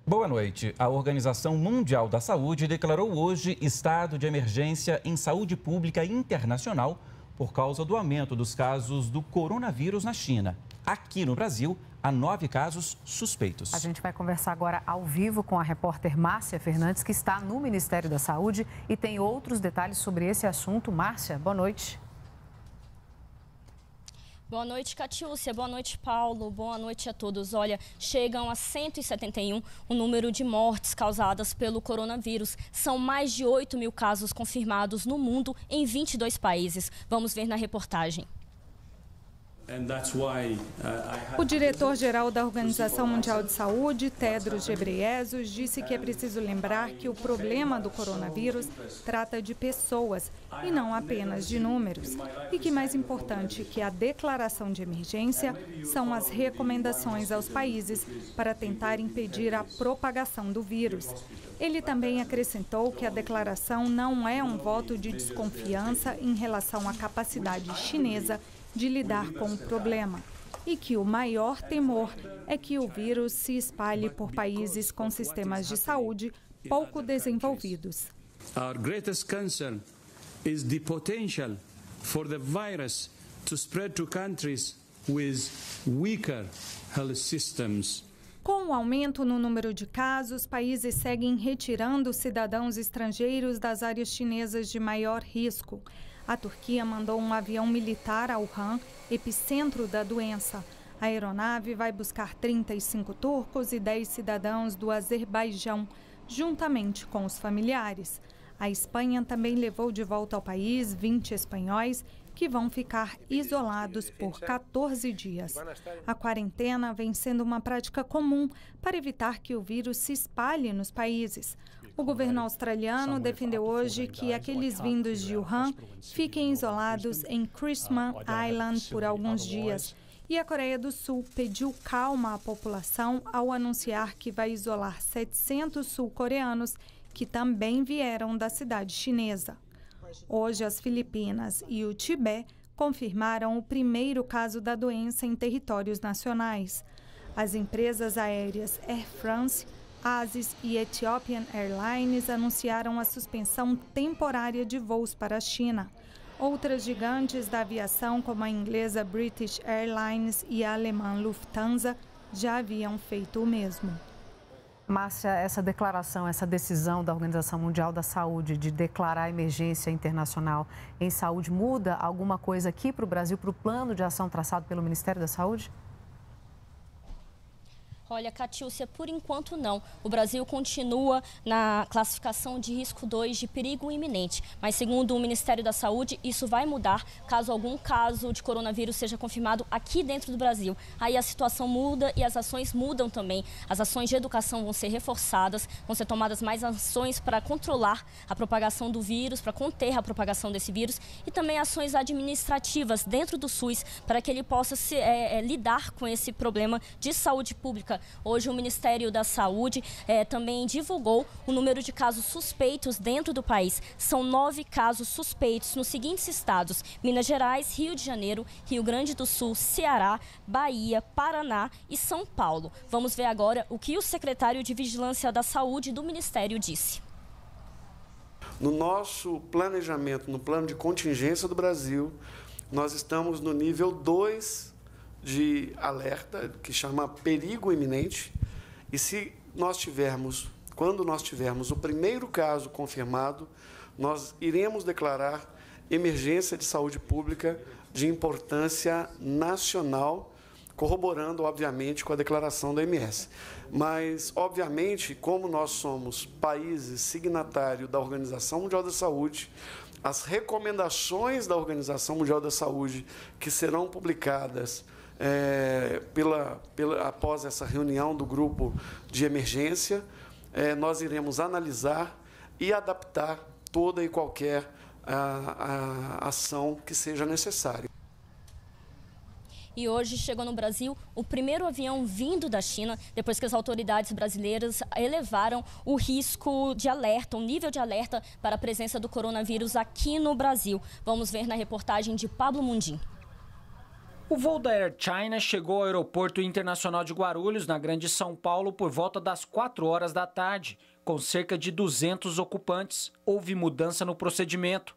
Boa noite. A Organização Mundial da Saúde declarou hoje estado de emergência em saúde pública internacional por causa do aumento dos casos do coronavírus na China. Aqui no Brasil, há 9 casos suspeitos. A gente vai conversar agora ao vivo com a repórter Márcia Fernandes, que está no Ministério da Saúde e tem outros detalhes sobre esse assunto. Márcia, boa noite. Boa noite, Catiúcia. Boa noite, Paulo. Boa noite a todos. Olha, chegam a 171 o número de mortes causadas pelo coronavírus. São mais de 8 mil casos confirmados no mundo em 22 países. Vamos ver na reportagem. O diretor-geral da Organização Mundial de Saúde, Tedros Ghebreyesus, disse que é preciso lembrar que o problema do coronavírus trata de pessoas e não apenas de números. E que mais importante que a declaração de emergência são as recomendações aos países para tentar impedir a propagação do vírus. Ele também acrescentou que a declaração não é um voto de desconfiança em relação à capacidade chinesa de lidar com o problema e que o maior temor é que o vírus se espalhe por países com sistemas de saúde pouco desenvolvidos. Our greatest concern is the potential for the virus to spread to countries with weaker health systems. Com o aumento no número de casos, países seguem retirando cidadãos estrangeiros das áreas chinesas de maior risco. A Turquia mandou um avião militar a Wuhan, epicentro da doença. A aeronave vai buscar 35 turcos e 10 cidadãos do Azerbaijão, juntamente com os familiares. A Espanha também levou de volta ao país 20 espanhóis que vão ficar isolados por 14 dias. A quarentena vem sendo uma prática comum para evitar que o vírus se espalhe nos países. O governo australiano defendeu hoje que aqueles vindos de Wuhan fiquem isolados em Christmas Island por alguns dias. E a Coreia do Sul pediu calma à população ao anunciar que vai isolar 700 sul-coreanos que também vieram da cidade chinesa. Hoje, as Filipinas e o Tibete confirmaram o primeiro caso da doença em territórios nacionais. As empresas aéreas Air France, Asis e Ethiopian Airlines anunciaram a suspensão temporária de voos para a China. Outras gigantes da aviação, como a inglesa British Airlines e a alemã Lufthansa, já haviam feito o mesmo. Márcia, essa declaração, essa decisão da Organização Mundial da Saúde de declarar emergência internacional em saúde muda alguma coisa aqui para o Brasil, para o plano de ação traçado pelo Ministério da Saúde? Olha, Catiúcia, por enquanto não. O Brasil continua na classificação de risco 2 de perigo iminente. Mas, segundo o Ministério da Saúde, isso vai mudar caso algum caso de coronavírus seja confirmado aqui dentro do Brasil. Aí a situação muda e as ações mudam também. As ações de educação vão ser reforçadas, vão ser tomadas mais ações para controlar a propagação do vírus, para conter a propagação desse vírus e também ações administrativas dentro do SUS para que ele possa lidar com esse problema de saúde pública. Hoje o Ministério da Saúde também divulgou o número de casos suspeitos dentro do país. São 9 casos suspeitos nos seguintes estados: Minas Gerais, Rio de Janeiro, Rio Grande do Sul, Ceará, Bahia, Paraná e São Paulo. Vamos ver agora o que o secretário de Vigilância da Saúde do Ministério disse. No nosso planejamento, no plano de contingência do Brasil, nós estamos no nível 2 de alerta, que chama perigo iminente, e se nós tivermos, quando nós tivermos o primeiro caso confirmado, nós iremos declarar emergência de saúde pública de importância nacional, corroborando, obviamente, com a declaração da OMS. Mas, obviamente, como nós somos países signatários da Organização Mundial da Saúde, as recomendações da Organização Mundial da Saúde, que serão publicadas após essa reunião do grupo de emergência, nós iremos analisar e adaptar toda e qualquer ação que seja necessária. E hoje chegou no Brasil o primeiro avião vindo da China, depois que as autoridades brasileiras elevaram o risco de alerta, o nível de alerta para a presença do coronavírus aqui no Brasil. Vamos ver na reportagem de Pablo Mundim. O voo da Air China chegou ao Aeroporto Internacional de Guarulhos, na Grande São Paulo, por volta das 4 horas da tarde, com cerca de 200 ocupantes. Houve mudança no procedimento.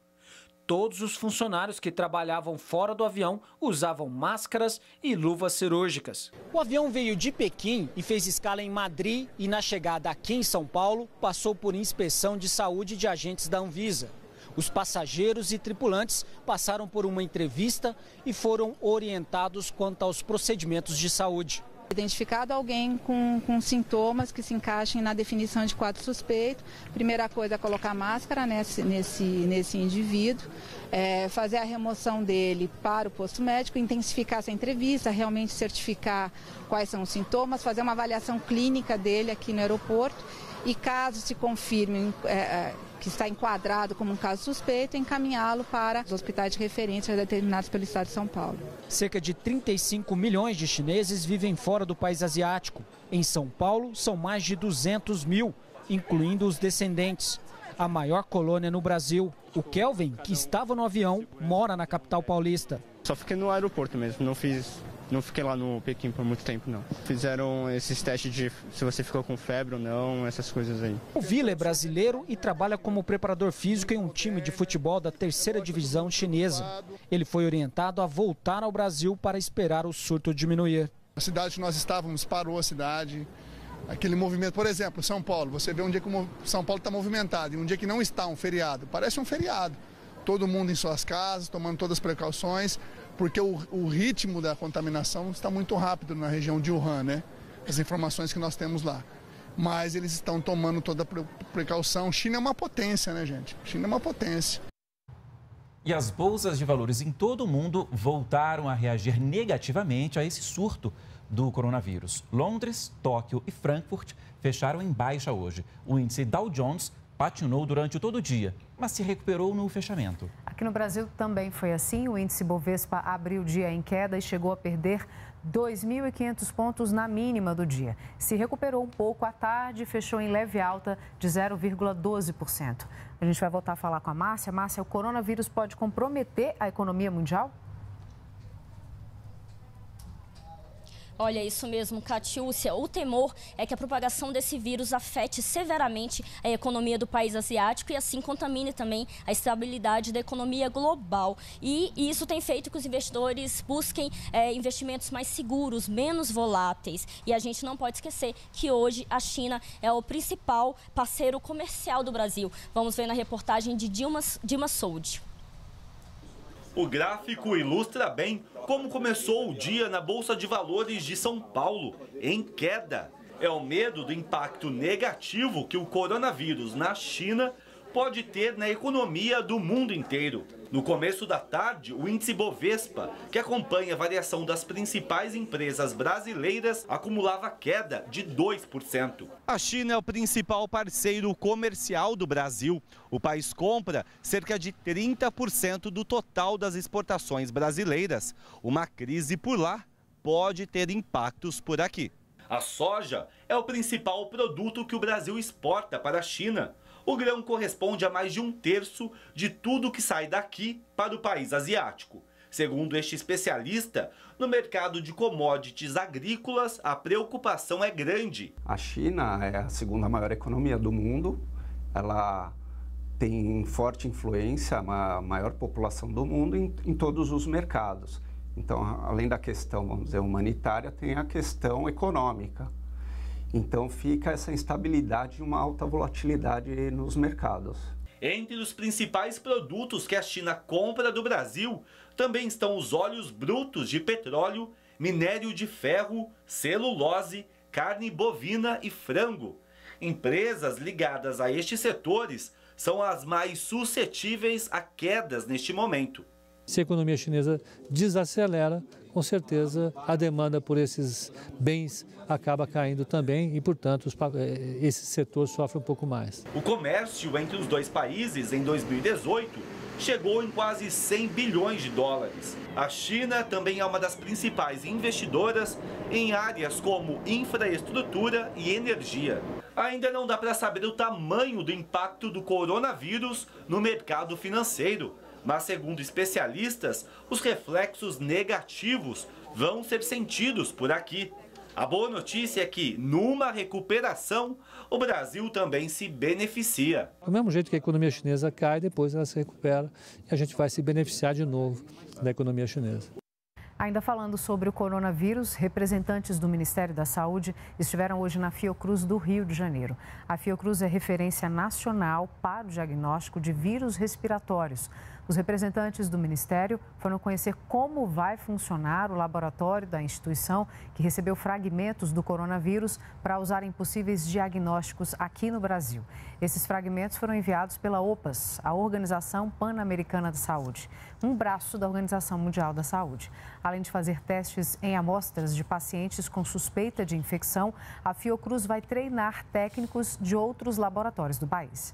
Todos os funcionários que trabalhavam fora do avião usavam máscaras e luvas cirúrgicas. O avião veio de Pequim e fez escala em Madrid e, na chegada aqui em São Paulo, passou por inspeção de saúde de agentes da Anvisa. Os passageiros e tripulantes passaram por uma entrevista e foram orientados quanto aos procedimentos de saúde. Identificado alguém com sintomas que se encaixem na definição de quadro suspeito, primeira coisa é colocar máscara nesse indivíduo, fazer a remoção dele para o posto médico, intensificar essa entrevista, realmente certificar quais são os sintomas, fazer uma avaliação clínica dele aqui no aeroporto e, caso se confirme que está enquadrado como um caso suspeito, encaminhá-lo para os hospitais de referência determinados pelo Estado de São Paulo. Cerca de 35 milhões de chineses vivem fora do país asiático. Em São Paulo, são mais de 200 mil, incluindo os descendentes. A maior colônia no Brasil. O Kelvin, que estava no avião, mora na capital paulista. Só fiquei no aeroporto mesmo, não fiquei lá no Pequim por muito tempo, não. Fizeram esses testes de se você ficou com febre ou não, essas coisas aí. O Vila é brasileiro e trabalha como preparador físico em um time de futebol da 3ª divisão chinesa. Ele foi orientado a voltar ao Brasil para esperar o surto diminuir. A cidade que nós estávamos parou a cidade. Aquele movimento, por exemplo, São Paulo. Você vê um dia que São Paulo está movimentado e um dia que não está, um feriado. Parece um feriado. Todo mundo em suas casas, tomando todas as precauções, porque o ritmo da contaminação está muito rápido na região de Wuhan, né? As informações que nós temos lá. Mas eles estão tomando toda a precaução. China é uma potência, né, gente? China é uma potência. E as bolsas de valores em todo o mundo voltaram a reagir negativamente a esse surto do coronavírus. Londres, Tóquio e Frankfurt fecharam em baixa hoje. O índice Dow Jones patinou durante todo o dia, mas se recuperou no fechamento. Aqui no Brasil também foi assim. O índice Bovespa abriu o dia em queda e chegou a perder 2.500 pontos na mínima do dia. Se recuperou um pouco à tarde e fechou em leve alta de 0,12%. A gente vai voltar a falar com a Márcia. Márcia, o coronavírus pode comprometer a economia mundial? Olha, isso mesmo, Catiúcia. O temor é que a propagação desse vírus afete severamente a economia do país asiático e assim contamine também a estabilidade da economia global. E isso tem feito que os investidores busquem investimentos mais seguros, menos voláteis. E a gente não pode esquecer que hoje a China é o principal parceiro comercial do Brasil. Vamos ver na reportagem de Dilma Sold. O gráfico ilustra bem como começou o dia na Bolsa de Valores de São Paulo, em queda. É o medo do impacto negativo que o coronavírus na China pode ter na economia do mundo inteiro. No começo da tarde, o índice Bovespa, que acompanha a variação das principais empresas brasileiras, acumulava queda de 2%. A China é o principal parceiro comercial do Brasil. O país compra cerca de 30% do total das exportações brasileiras. Uma crise por lá pode ter impactos por aqui. A soja é o principal produto que o Brasil exporta para a China. O grão corresponde a mais de 1/3 de tudo que sai daqui para o país asiático. Segundo este especialista, no mercado de commodities agrícolas, a preocupação é grande. A China é a segunda maior economia do mundo, ela tem forte influência, a maior população do mundo em todos os mercados. Então, além da questão, vamos dizer, humanitária, tem a questão econômica. Então fica essa instabilidade e uma alta volatilidade nos mercados. Entre os principais produtos que a China compra do Brasil, também estão os óleos brutos de petróleo, minério de ferro, celulose, carne bovina e frango. Empresas ligadas a estes setores são as mais suscetíveis a quedas neste momento. Se a economia chinesa desacelera, com certeza a demanda por esses bens acaba caindo também e, portanto, esse setor sofre um pouco mais. O comércio entre os dois países em 2018 chegou em quase 100 bilhões de dólares. A China também é uma das principais investidoras em áreas como infraestrutura e energia. Ainda não dá para saber o tamanho do impacto do coronavírus no mercado financeiro, Mas, segundo especialistas, os reflexos negativos vão ser sentidos por aqui. A boa notícia é que, numa recuperação, o Brasil também se beneficia. Do mesmo jeito que a economia chinesa cai, depois ela se recupera e a gente vai se beneficiar de novo da economia chinesa. Ainda falando sobre o coronavírus, representantes do Ministério da Saúde estiveram hoje na Fiocruz do Rio de Janeiro. A Fiocruz é referência nacional para o diagnóstico de vírus respiratórios. Os representantes do Ministério foram conhecer como vai funcionar o laboratório da instituição, que recebeu fragmentos do coronavírus para usar em possíveis diagnósticos aqui no Brasil. Esses fragmentos foram enviados pela OPAS, a Organização Pan-Americana da Saúde, um braço da Organização Mundial da Saúde. Além de fazer testes em amostras de pacientes com suspeita de infecção, a Fiocruz vai treinar técnicos de outros laboratórios do país.